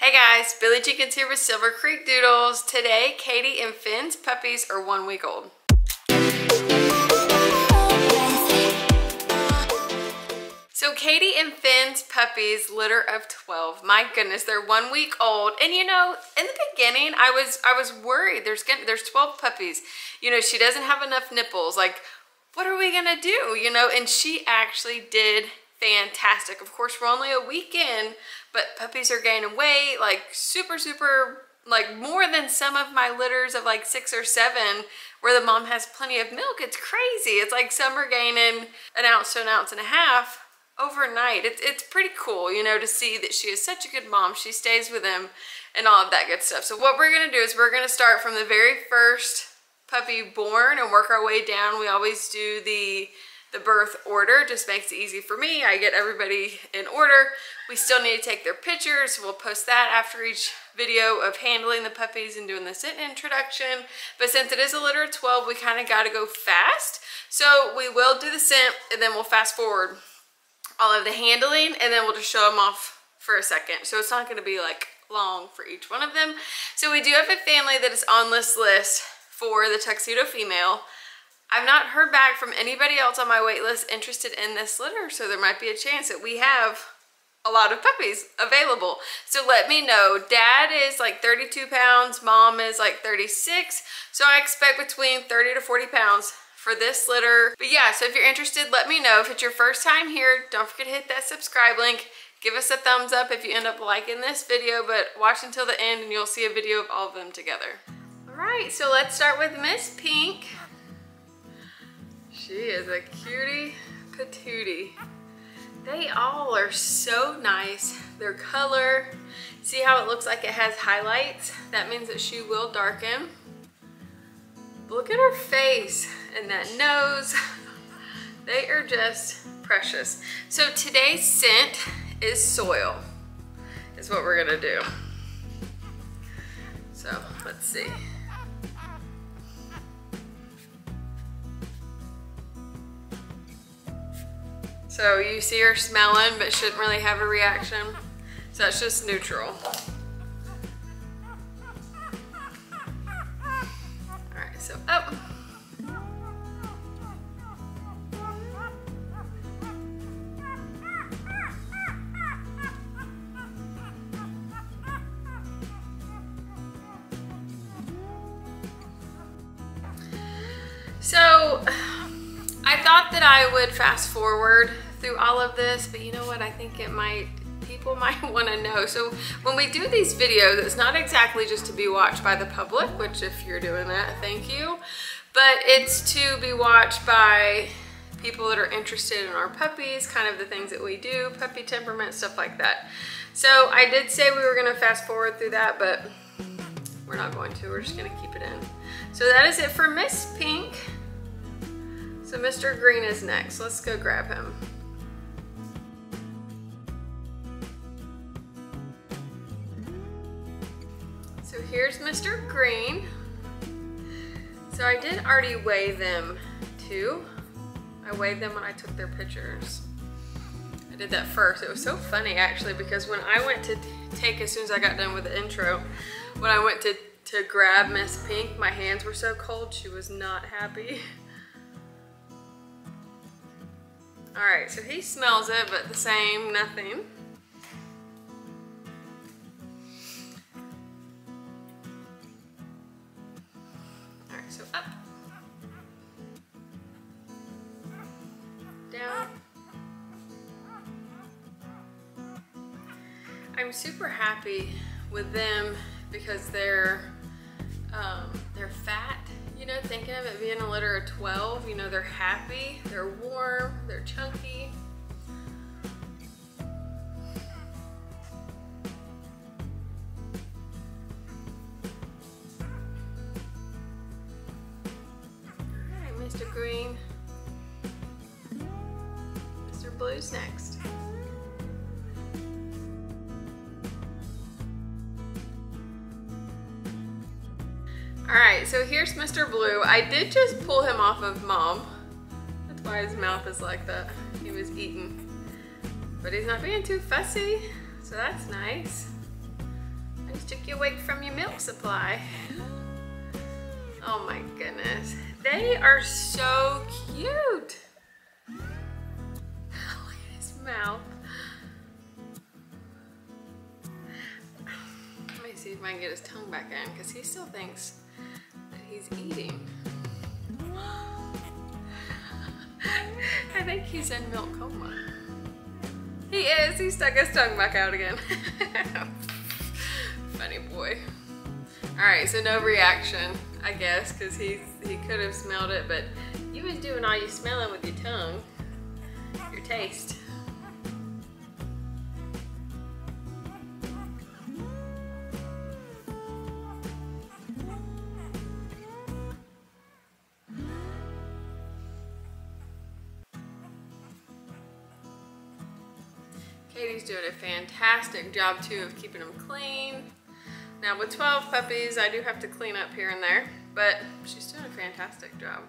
Hey guys, Billy Jenkins here with Silver Creek Doodles. Today, Katie and Finn's puppies are 1 week old. So Katie and Finn's puppies, litter of 12. My goodness, they're 1 week old. And you know, in the beginning, I was worried. There's 12 puppies. You know, she doesn't have enough nipples. Like, what are we gonna do? You know, and she actually did fantastic. Of course, we're only a week in, but puppies are gaining weight, like super, like more than some of my litters of like 6 or 7 where the mom has plenty of milk. It's crazy. It's like some are gaining an ounce to an ounce and a half overnight. It's pretty cool, you know, to see that she is such a good mom. She stays with them and all of that good stuff. So what we're gonna do is we're gonna start from the very first puppy born and work our way down. We always do the birth order. Just makes it easy for me. I get everybody in order. We still need to take their pictures, so we'll post that after each video of handling the puppies and doing the sit introduction. But since it is a litter of 12, we kind of got to go fast. So we will do the scent and then we'll fast forward all of the handling and then we'll just show them off for a second. So it's not going to be like long for each one of them. So we do have a family that is on this list for the tuxedo female. I've not heard back from anybody else on my wait list interested in this litter, so there might be a chance that we have a lot of puppies available. So let me know. Dad is like 32 pounds, mom is like 36, so I expect between 30 to 40 pounds for this litter. But yeah, so if you're interested, let me know. If it's your first time here, don't forget to hit that subscribe link. Give us a thumbs up if you end up liking this video, but watch until the end and you'll see a video of all of them together. All right, so let's start with Miss Pink. She is a cutie patootie. They all are so nice. Their color, see how it looks like it has highlights? That means that she will darken. Look at her face and that nose. They are just precious. So today's scent is soil, is what we're gonna do. So let's see. So you see her smelling, but shouldn't really have a reaction. So that's just neutral. All right, so up. So I thought that I would fast forward through all of this, but you know what? I think people might want to know. So when we do these videos, it's not exactly just to be watched by the public, which if you're doing that, thank you. But it's to be watched by people that are interested in our puppies, kind of the things that we do, puppy temperament, stuff like that. So I did say we were gonna fast forward through that, but we're not going to. We're just gonna keep it in. So that is it for Miss Pink. So Mr. Green is next. Let's go grab him. So here's Mr. Green. So I did already weigh them too. I weighed them when I took their pictures. I did that first. It was so funny actually, because when I went to take, as soon as I got done with the intro, when I went to grab Miss Pink, my hands were so cold, she was not happy. All right, so he smells it, but the same, nothing. All right, so up, down. I'm super happy with them because they're fat. You know, thinking of it being a litter of 12, you know, they're happy, they're warm, they're chunky. All right, Mr. Green. Mr. Blue's next. All right, so here's Mr. Blue. I did just pull him off of mom. That's why his mouth is like that. He was eating. But he's not being too fussy, so that's nice. Almost took you away from your milk supply. Oh my goodness. They are so cute. Look at his mouth. Let me see if I can get his tongue back in, because he still thinks that he's eating. I think he's in milk coma. He is. He stuck his tongue back out again. Funny boy. All right, so no reaction, I guess, because he could have smelled it, but you was doing all you smelling with your tongue, your taste. Katie's doing a fantastic job too of keeping them clean. Now with 12 puppies, I do have to clean up here and there, but she's doing a fantastic job.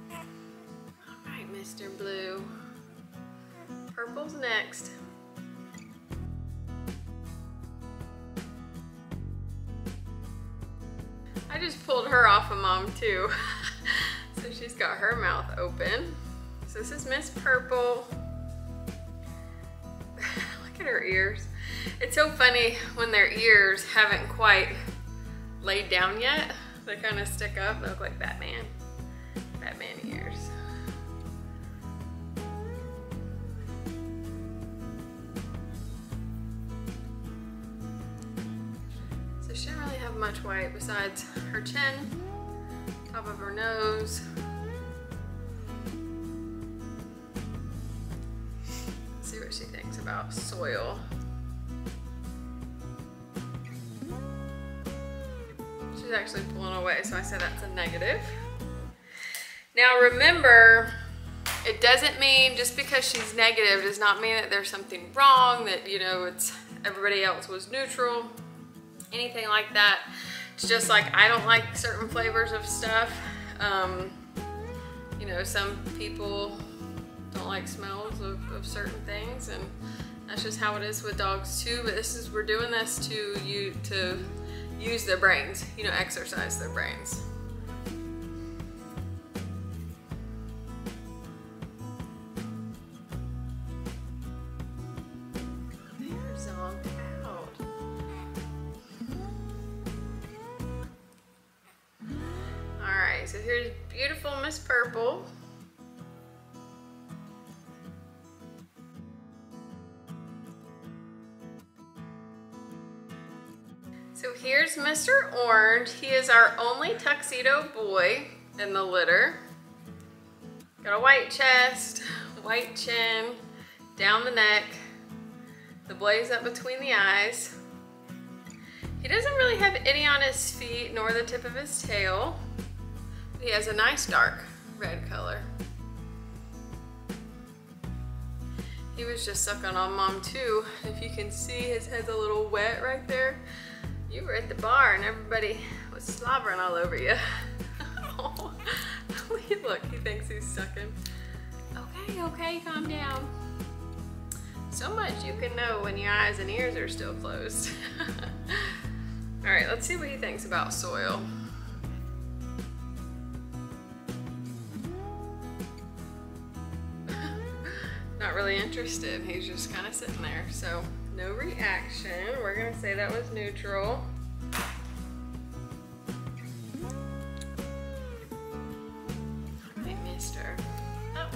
All right, Mr. Blue. Purple's next. I just pulled her off of Mom too. So she's got her mouth open. So this is Miss Purple. Look at her ears. It's so funny when their ears haven't quite laid down yet. They kind of stick up. They look like Batman. Batman ears. So she doesn't really have much white besides her chin, top of her nose. Let's see what she thinks about soil. She's actually pulling away, so I said that's a negative. Now remember, it doesn't mean just because she's negative does not mean that there's something wrong, that, you know, it's everybody else was neutral, anything like that. It's just like I don't like certain flavors of stuff. You know, some people don't like smells of certain things, and that's just how it is with dogs too. But this is, we're doing this to use their brains, you know, exercise their brains. They're zonked out. All right, so here's beautiful Miss Purple. So here's Mr. Orange. He is our only tuxedo boy in the litter. Got a white chest, white chin, down the neck, the blaze up between the eyes. He doesn't really have any on his feet nor the tip of his tail. He has a nice dark red color. He was just sucking on Mom too. If you can see, his head's a little wet right there. You were at the bar and everybody was slobbering all over you. Oh, look, he thinks he's sucking. Okay, okay, calm down. So much you can know when your eyes and ears are still closed. All right, let's see what he thinks about soil. Not really interested. He's just kind of sitting there. So no reaction. We're gonna say that was neutral. All right, mister. Up.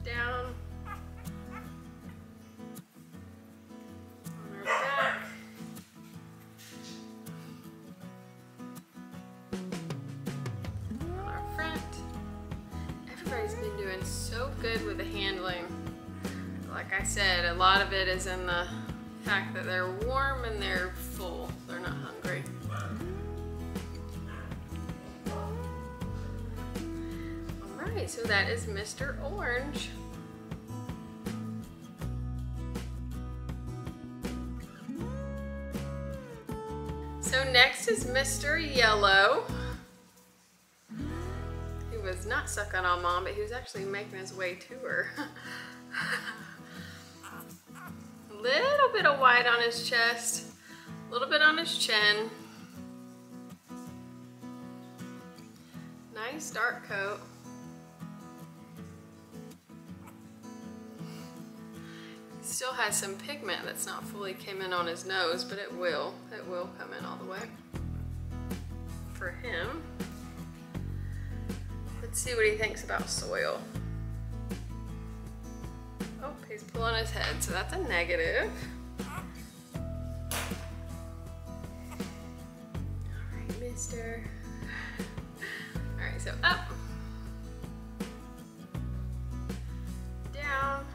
Down. On our back. On our front. Everybody's been doing so good with the handling. Like I said, a lot of it is in the fact that they're warm and they're full. They're not hungry. All right, so that is Mr. Orange. So next is Mr. Yellow. He was was not sucking on Mom, but he was actually making his way to her. Little bit of white on his chest, a little bit on his chin. Nice dark coat. Still has some pigment that's not fully came in on his nose, but it will come in all the way for him. Let's see what he thinks about soil. Oh, he's pulling his head, so that's a negative. All right, mister. All right, so up, down.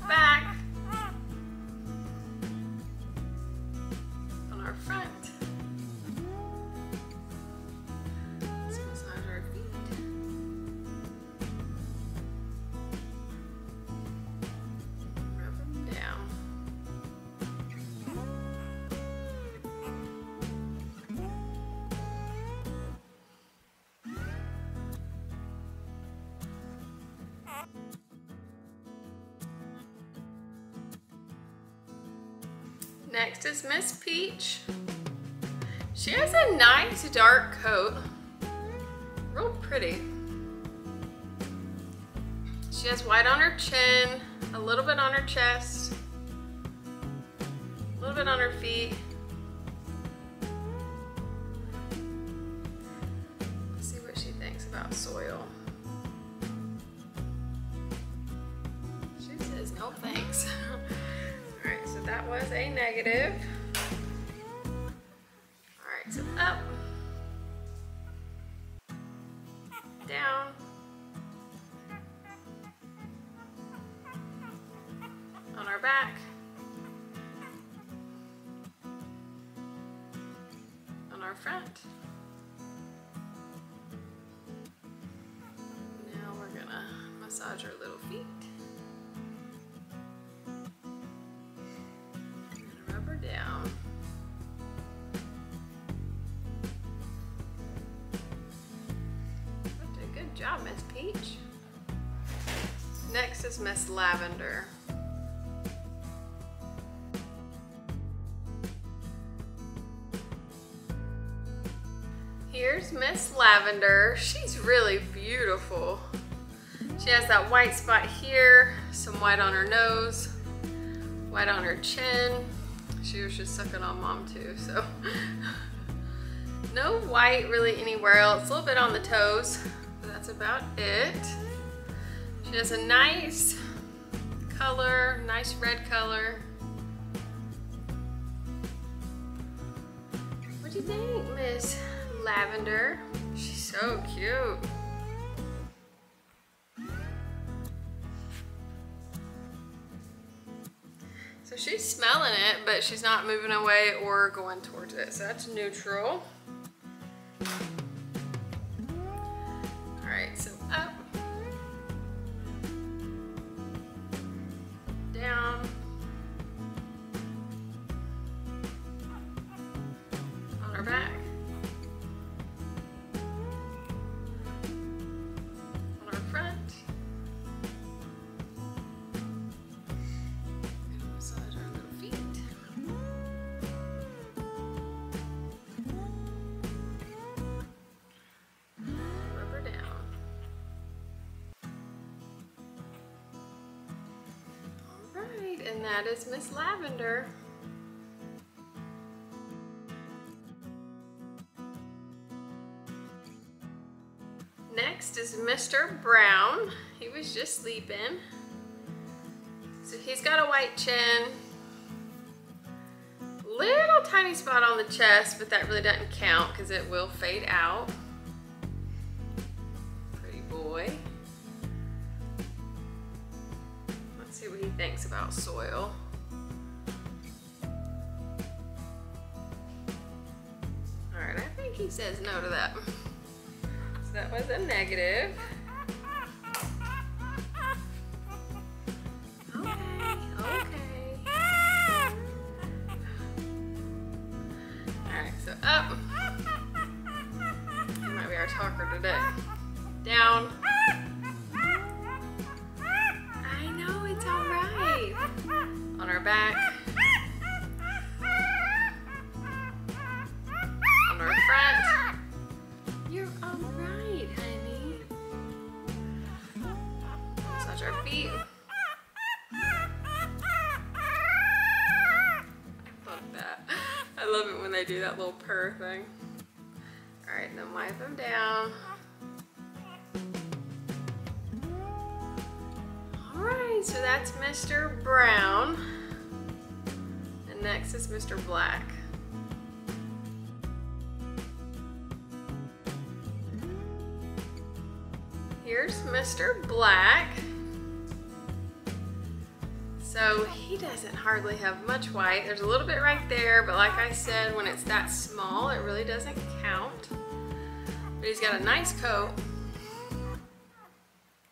Back, on our front. Let's massage our feet. Rub them down. Next is Miss Peach. She has a nice dark coat, real pretty. She has white on her chin, a little bit on her chest, a little bit on her feet. Let's see what she thinks about soil. She says no thanks. So that was a negative. All right, so up, down, on our back, on our front. Now we're gonna massage our little feet. Down. You did a good job, Miss Peach. Next is Miss Lavender. Here's Miss Lavender. She's really beautiful. She has that white spot here, some white on her nose, white on her chin. She was just sucking on Mom too, so. No white really anywhere else. A little bit on the toes, but that's about it. She has a nice color, nice red color. What do you think, Miss Lavender? She's so cute. So she's smelling it, but she's not moving away or going towards it. So that's neutral. All right, so up, down, on our back, on our front. And that is Miss Lavender. Next is Mr. Brown. He was just sleeping. So he's got a white chin. Little tiny spot on the chest, but that really doesn't count because it will fade out. Pretty boy. See what he thinks about soil. All right, I think he says no to that. So that was a negative. Okay. talker today. Down. I know, it's all right. On our back. On our front. You're all right, honey. Massage our feet. I love it when they do that little purr thing. All right, then wipe them down. All right, so that's Mr. Brown. And next is Mr. Black. Here's Mr. Black. So he doesn't hardly have much white. There's a little bit right there, but like I said, when it's that small, it really doesn't count. But he's got a nice coat.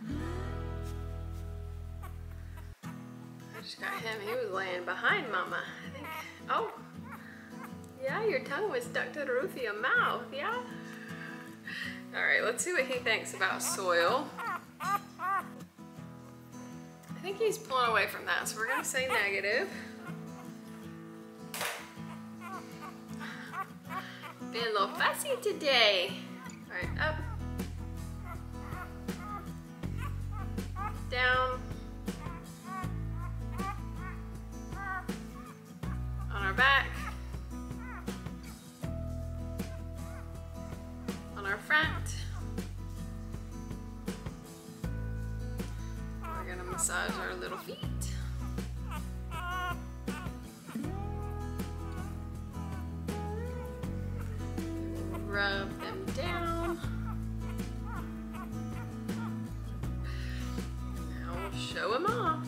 I just got him, he was laying behind Mama, I think. Oh, yeah, your tongue was stuck to the roof of your mouth, yeah? All right, let's see what he thinks about soil. I think he's pulling away from that, so we're gonna say negative. Being a little fussy today. All right, up. Down. On our back. On our front. Massage our little feet. Rub them down. Now we'll show them off.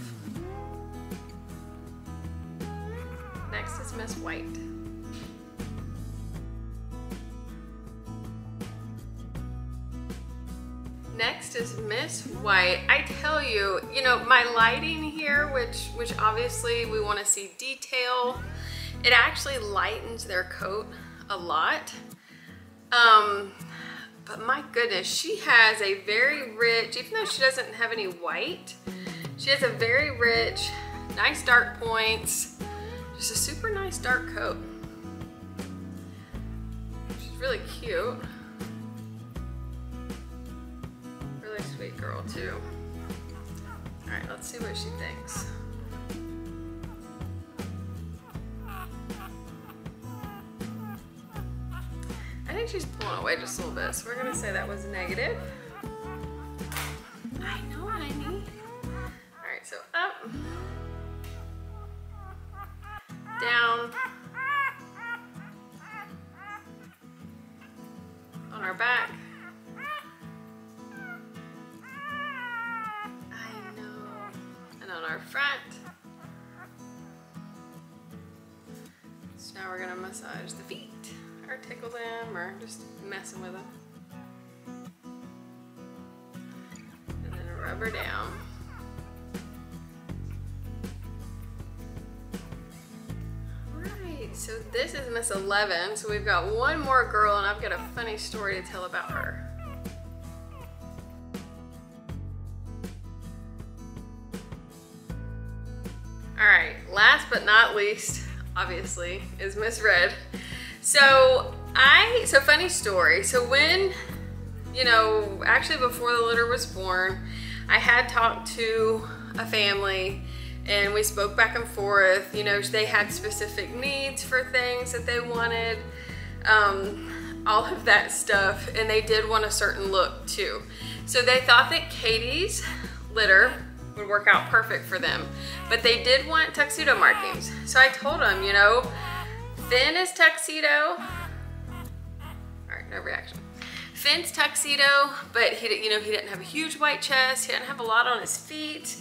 Next is Miss White. Next is Miss White. I tell you, you know, my lighting here, which obviously we want to see detail, it actually lightens their coat a lot. But my goodness, she has a very rich, even though she doesn't have any white, she has a very rich, nice dark points, just a super nice dark coat. She's really cute. Sweet girl too. All right, let's see what she thinks. I think she's pulling away just a little bit, so we're gonna say that was negative. I know, honey. All right, so up, down, on our back. On our front. So now we're gonna massage the feet, or tickle them, or just messing with them. And then rub her down. Alright, so this is Miss 11, so we've got one more girl, and I've got a funny story to tell about her. All right, last but not least, obviously, is Miss Red. So funny story. So when, you know, actually before the litter was born, I had talked to a family and we spoke back and forth. You know, they had specific needs for things that they wanted, all of that stuff, and they did want a certain look too. So they thought that Katie's litter would work out perfect for them, but they did want tuxedo markings. So I told them, you know, Finn is tuxedo. All right, no reaction. Finn's tuxedo, but he didn't have a huge white chest. He didn't have a lot on his feet.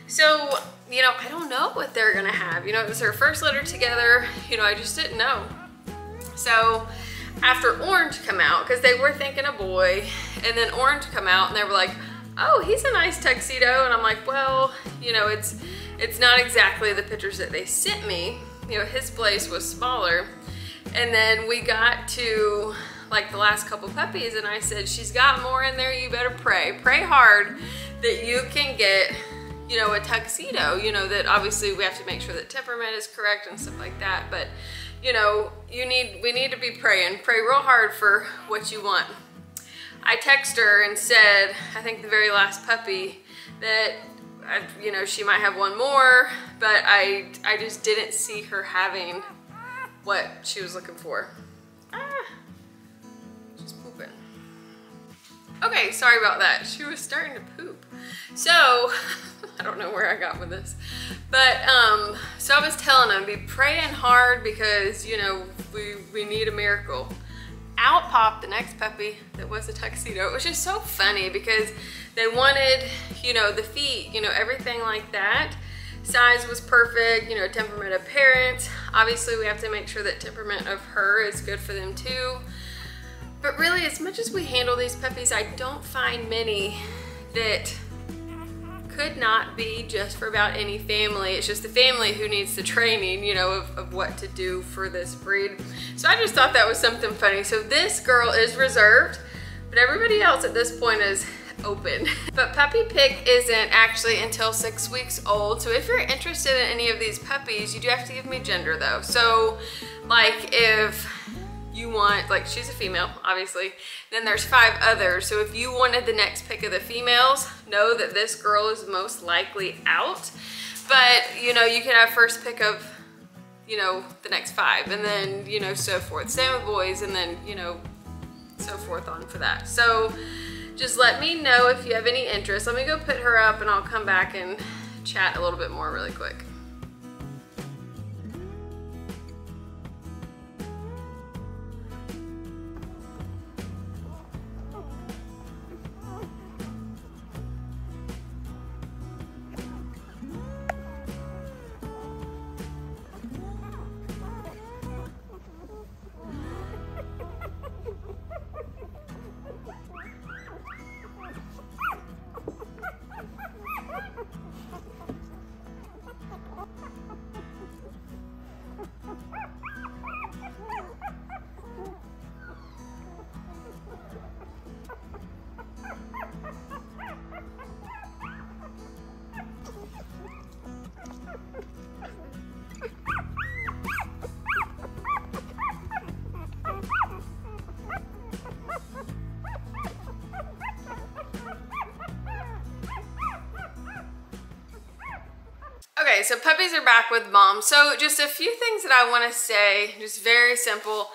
So, you know, I don't know what they're gonna have. You know, it was their first litter together. You know, I just didn't know. So after Orange come out, because they were thinking a boy, and then Orange come out and they were like, oh, he's a nice tuxedo. And I'm like, well, you know, it's not exactly the pictures that they sent me. You know, his place was smaller. And then we got to like the last couple puppies, and I said, she's got more in there, you better pray. Pray hard that you can get, you know, a tuxedo. You know, that obviously we have to make sure that temperament is correct and stuff like that, but you know, we need to be praying. Pray real hard for what you want. I texted her and said, I think the very last puppy, that you know, she might have one more, but I just didn't see her having what she was looking for. She's pooping. Okay, sorry about that. She was starting to poop. So, I don't know where I got with this. But, so I was telling them, be praying hard because, you know, we need a miracle. Out popped the next puppy that was a tuxedo. It was just so funny because they wanted, you know, the feet, you know, everything like that. Size was perfect, you know, temperament of parents. Obviously we have to make sure that temperament of her is good for them too. But really, as much as we handle these puppies, I don't find many that could not be just for about any family. It's just the family who needs the training, you know, of what to do for this breed. So I just thought that was something funny. So this girl is reserved, but everybody else at this point is open. But puppy pick isn't actually until 6 weeks old. So if you're interested in any of these puppies, you do have to give me gender though. So like if you want, like she's a female, obviously, then there's 5 others. So if you wanted the next pick of the females, know that this girl is most likely out. But you know, you can have first pick of, you know, the next 5, and then, you know, so forth. Same with boys, and then, you know, so forth on for that. So just let me know if you have any interest. Let me go put her up and I'll come back and chat a little bit more really quick. Okay, so puppies are back with mom. So just a few things that I want to say, just very simple.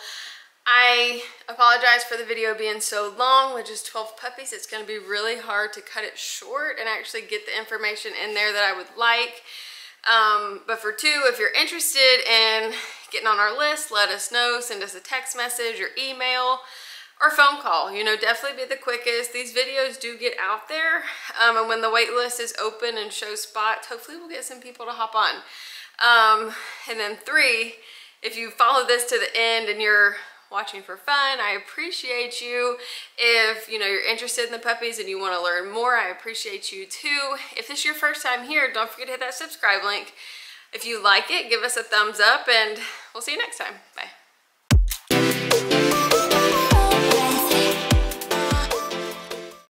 I apologize for the video being so long with just 12 puppies. It's going to be really hard to cut it short and actually get the information in there that I would like. But for 2, if you're interested in getting on our list, let us know. Send us a text message or email or phone call. You know, definitely be the quickest. These videos do get out there. And when the wait list is open and shows spots, hopefully we'll get some people to hop on. And then 3, if you follow this to the end and you're watching for fun, I appreciate you. If you know you're interested in the puppies and you want to learn more, I appreciate you too. If this is your first time here, don't forget to hit that subscribe link. If you like it, give us a thumbs up, and we'll see you next time. Bye.